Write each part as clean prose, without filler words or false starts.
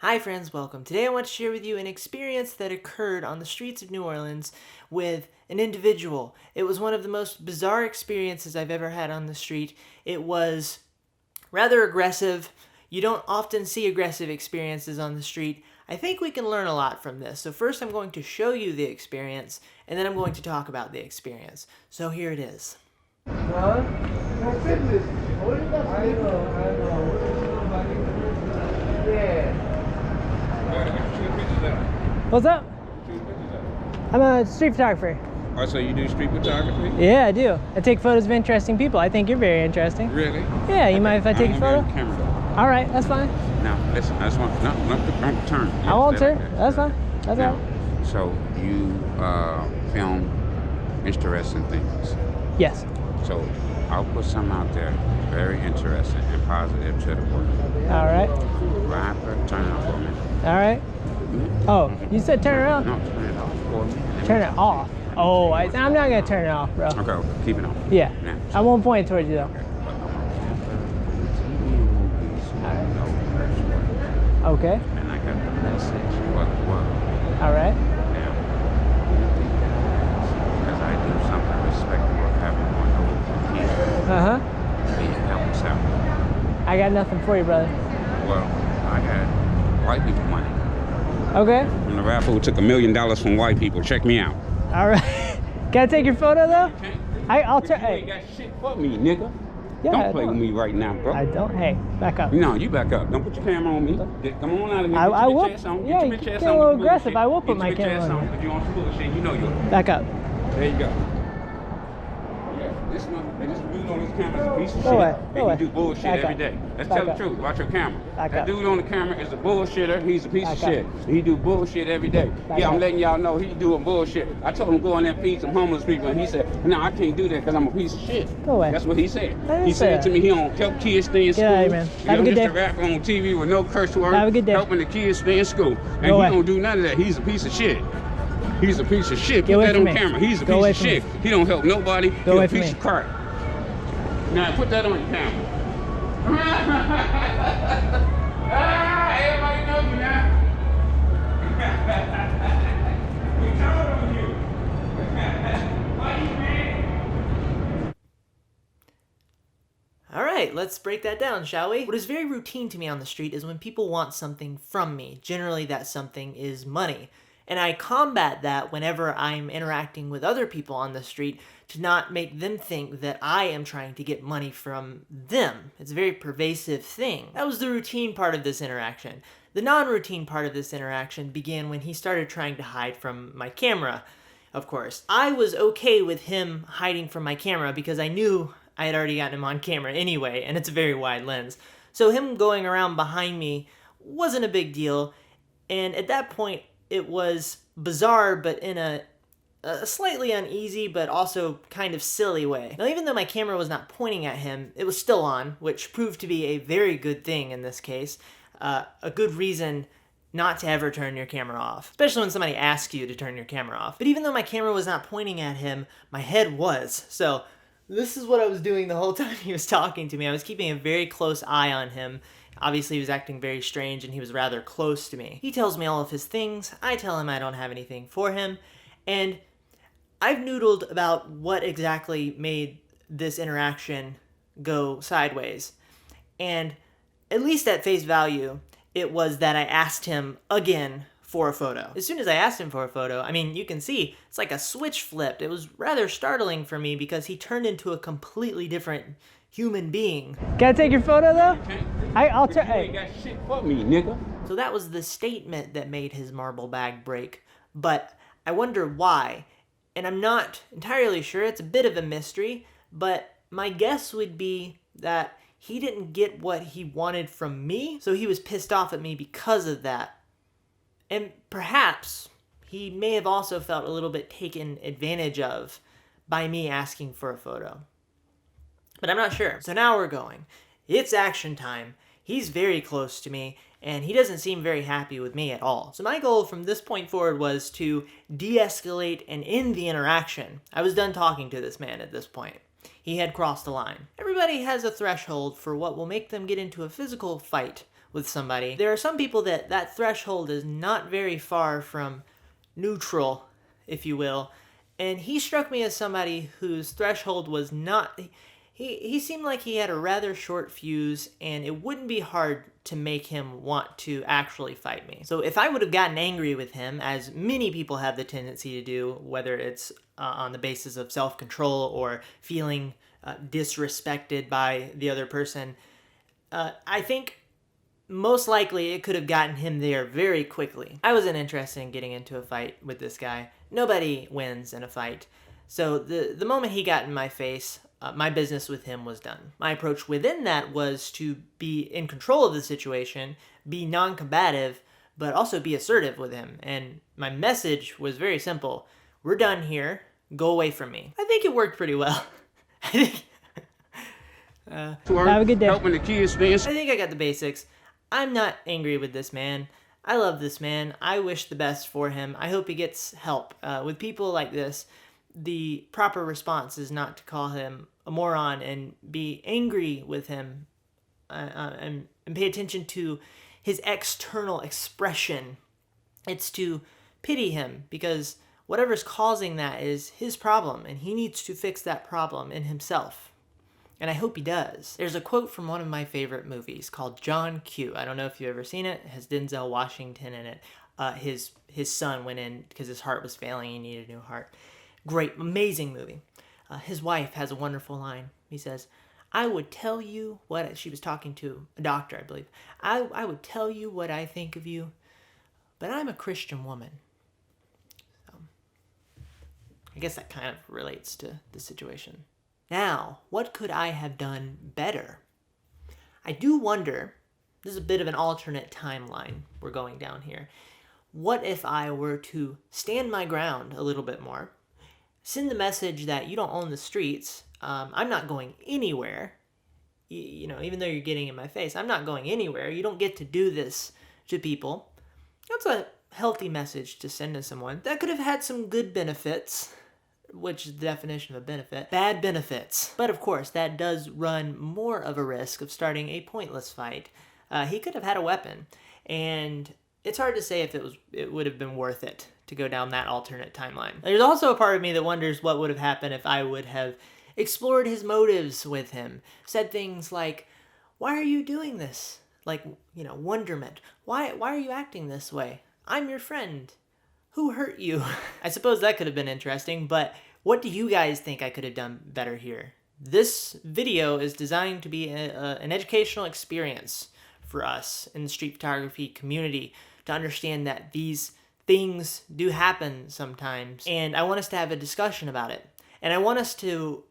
Hi friends, welcome. Today I want to share with you an experience that occurred on the streets of New Orleans with an individual. It was one of the most bizarre experiences I've ever had on the street. It was rather aggressive. You don't often see aggressive experiences on the street. I think we can learn a lot from this. So first I'm going to show you the experience, and then I'm going to talk about the experience. So here it is. Huh? My goodness. I know. Yeah. What's up? I'm a street photographer. Oh, so you do street photography? Yeah, I do. I take photos of interesting people. I think you're very interesting. Really? Yeah, you mind if I take a photo? Camera though. All right, that's fine. Now, listen, I just want, don't turn. I won't Stay turn. like that. That's fine. That's all Now, right. so you film interesting things. Yes. So I'll put some out there very interesting and positive to the world. All right. Right, but turn it off for a minute. All right. Oh, you said turn it around? No, turn it off for a minute. Turn it off. Oh, I'm not going to turn it off, bro. Okay, keep it on. Yeah. Now, I won't point it towards you, though. Okay. And I got the message for the world. All right. Now, because I do something respectable, having one over here, Uh-huh. can you help us out? I got nothing for you, brother. Well, I got white people money. Okay. I'm the rapper who took $1 million from white people. Check me out. All right. Can I take your photo, though? I'll turn. You ain't got shit for me, nigga. Yeah, Don't play with me right now, bro. I don't. Hey, back up. No, you back up. Don't put your camera on me. Come on out of here. I will. Get your bitch ass on. Yeah, Get you your bitch get ass a on little with the aggressive. bullshit. I will put Get my your bitch camera ass on on. you. If you on some bullshit, you know you're. Back up. There you go. This dude on this camera is a piece of Go shit. away, And go away. he do bullshit Back every up. day. Let's Back tell the up. truth. Watch your camera. Back That up. dude on the camera is a bullshitter. He's a piece of Back up. shit. He do bullshit every day. Back Yeah, I'm up. letting y'all know he doing bullshit. I told him go in there and feed some homeless people, and he said, "No, I can't do that because I'm a piece of shit." Go away. That's what he said. I didn't He say said to that. me he don't help kids stay in school. Get out of here, man. Have a good just day. a rapper on TV with no curse words. Have a good day. Helping the kids stay in school, and Go he away. don't do none of that. He's a piece of shit. He's a piece of shit. Get Put away that from on me. camera. He's a Go away piece of from me. shit. He don't help nobody. Go He's away a from piece me. of crap. Now put that on your camera. Everybody knows you now. We told on you. Why you mad? All right, let's break that down, shall we? What is very routine to me on the street is when people want something from me. Generally, that something is money. And I combat that whenever I'm interacting with other people on the street to not make them think that I am trying to get money from them. It's a very pervasive thing. That was the routine part of this interaction. The non-routine part of this interaction began when he started trying to hide from my camera, of course. I was okay with him hiding from my camera because I knew I had already gotten him on camera anyway, and it's a very wide lens. So him going around behind me wasn't a big deal, and at that point, it was bizarre, but in a slightly uneasy, but also kind of silly way. Now, even though my camera was not pointing at him, it was still on, which proved to be a very good thing in this case. A good reason not to ever turn your camera off, especially when somebody asks you to turn your camera off. But even though my camera was not pointing at him, my head was. So this is what I was doing the whole time he was talking to me. I was keeping a very close eye on him. Obviously, he was acting very strange, and he was rather close to me. He tells me all of his things. I tell him I don't have anything for him. And I've noodled about what exactly made this interaction go sideways. And at least at face value, it was that I asked him again for a photo. As soon as I asked him for a photo, I mean, you can see it's like a switch flipped. It was rather startling for me because he turned into a completely different human being. Can I take your photo, though? I'll turn. You ain't got shit for me, nigga. So that was the statement that made his marble bag break. But I wonder why. And I'm not entirely sure. It's a bit of a mystery. But my guess would be that he didn't get what he wanted from me. So he was pissed off at me because of that. And perhaps he may have also felt a little bit taken advantage of by me asking for a photo. But I'm not sure. So now we're going. It's action time. He's very close to me, and he doesn't seem very happy with me at all. So my goal from this point forward was to de-escalate and end the interaction. I was done talking to this man at this point. He had crossed the line. Everybody has a threshold for what will make them get into a physical fight with somebody, there are some people that threshold is not very far from neutral, if you will. And he struck me as somebody whose threshold was not... He seemed like he had a rather short fuse, and it wouldn't be hard to make him want to actually fight me. So if I would have gotten angry with him, as many people have the tendency to do, whether it's on the basis of self-control or feeling disrespected by the other person, I think most likely it could have gotten him there very quickly. I wasn't interested in getting into a fight with this guy. Nobody wins in a fight. So the moment he got in my face, my business with him was done. My approach within that was to be in control of the situation, be non-combative, but also be assertive with him. And my message was very simple. We're done here. Go away from me. I think it worked pretty well. I think... Have a good day. Helping the kids finish. I think I got the basics. I'm not angry with this man. I love this man. I wish the best for him. I hope he gets help. With people like this, the proper response is not to call him a moron and be angry with him and pay attention to his external expression. It's to pity him, because whatever's causing that is his problem, and he needs to fix that problem in himself. And I hope he does. There's a quote from one of my favorite movies called John Q. I don't know if you've ever seen it. It has Denzel Washington in it. His son went in because his heart was failing. He needed a new heart. Great, amazing movie. His wife has a wonderful line. He says, I would tell you what... She was talking to a doctor, I believe. I would tell you what I think of you, but I'm a Christian woman. So, I guess that kind of relates to the situation. Now, what could I have done better? I do wonder, this is a bit of an alternate timeline we're going down here. What if I were to stand my ground a little bit more, send the message that you don't own the streets, I'm not going anywhere, you know, even though you're getting in my face, I'm not going anywhere, you don't get to do this to people. That's a healthy message to send to someone. That could have had some good benefits, which is the definition of a benefit. Bad benefits. But of course, that does run more of a risk of starting a pointless fight. He could have had a weapon, and it's hard to say if it would have been worth it to go down that alternate timeline. There's also a part of me that wonders what would have happened if I would have explored his motives with him, said things like, why are you doing this? Like, you know, wonderment. Why are you acting this way? I'm your friend. Who hurt you? I suppose that could have been interesting, but what do you guys think I could have done better here? This video is designed to be an educational experience for us in the street photography community to understand that these things do happen sometimes, and I want us to have a discussion about it. And I want us to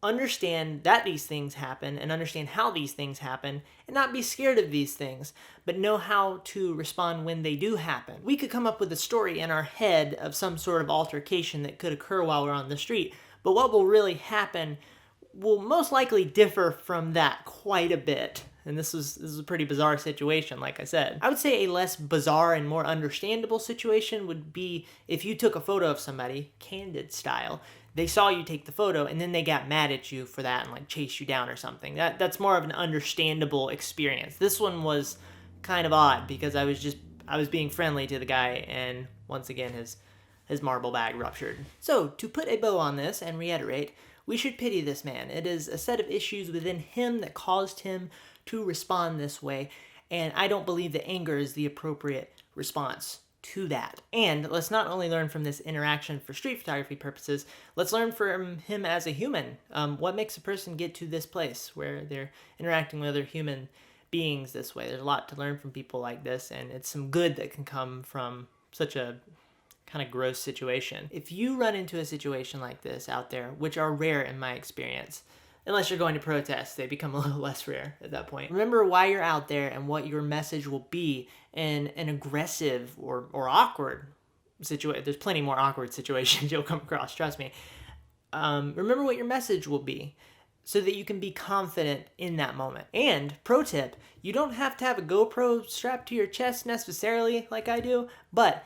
understand that these things happen and understand how these things happen and not be scared of these things, but know how to respond when they do happen. We could come up with a story in our head of some sort of altercation that could occur while we're on the street, but what will really happen will most likely differ from that quite a bit. And this is a pretty bizarre situation, like I said. I would say a less bizarre and more understandable situation would be if you took a photo of somebody, candid style, they saw you take the photo, and then they got mad at you for that and like chased you down or something. That's more of an understandable experience. This one was kind of odd because I was being friendly to the guy, and once again his marble bag ruptured. So to put a bow on this and reiterate, we should pity this man. It is a set of issues within him that caused him to respond this way, and I don't believe that anger is the appropriate response to that. And let's not only learn from this interaction for street photography purposes, let's learn from him as a human. What makes a person get to this place where they're interacting with other human beings this way? There's a lot to learn from people like this, and it's some good that can come from such a kind of gross situation. If you run into a situation like this out there, which are rare in my experience, unless you're going to protest, they become a little less rare at that point. Remember why you're out there and what your message will be in an aggressive or awkward situation. There's plenty more awkward situations you'll come across, trust me. Remember what your message will be so that you can be confident in that moment. And, pro tip, you don't have to have a GoPro strapped to your chest necessarily like I do, but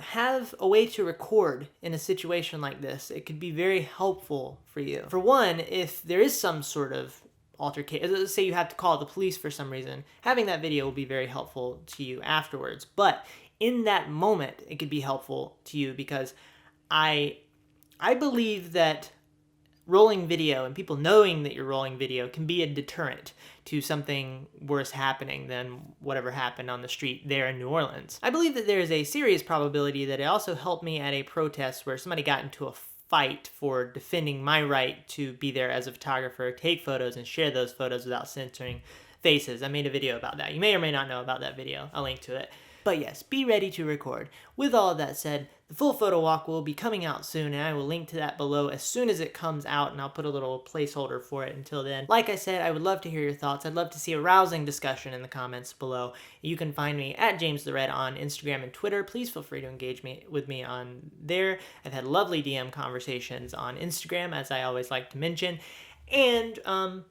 have a way to record in a situation like this. It could be very helpful for you. For one, if there is some sort of altercation, let's say you have to call the police for some reason, having that video will be very helpful to you afterwards. But in that moment, it could be helpful to you because I believe that rolling video and people knowing that you're rolling video can be a deterrent to something worse happening than whatever happened on the street there in New Orleans. I believe that there is a serious probability that it also helped me at a protest where somebody got into a fight for defending my right to be there as a photographer, take photos, and share those photos without censoring faces. I made a video about that. You may or may not know about that video. I'll link to it. But yes, be ready to record. With all of that said, the full photo walk will be coming out soon, and I will link to that below as soon as it comes out, and I'll put a little placeholder for it until then. Like I said, I would love to hear your thoughts. I'd love to see a rousing discussion in the comments below. You can find me at James the Red on Instagram and Twitter. Please feel free to engage with me on there. I've had lovely DM conversations on Instagram, as I always like to mention. And, oh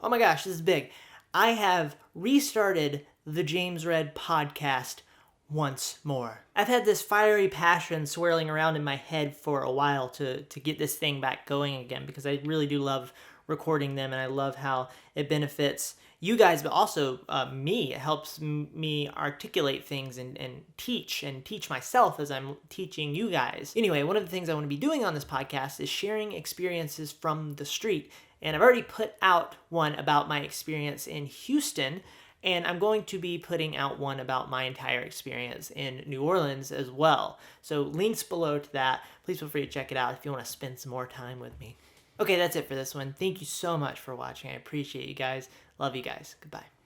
my gosh, this is big. I have restarted the James Red podcast once more. I've had this fiery passion swirling around in my head for a while to get this thing back going again, because I really do love recording them, and I love how it benefits you guys, but also me. It helps me articulate things and teach myself as I'm teaching you guys. Anyway, one of the things I want to be doing on this podcast is sharing experiences from the street, and I've already put out one about my experience in Houston, and I'm going to be putting out one about my entire experience in New Orleans as well. So links below to that. Please feel free to check it out if you want to spend some more time with me. Okay, that's it for this one. Thank you so much for watching. I appreciate you guys. Love you guys. Goodbye.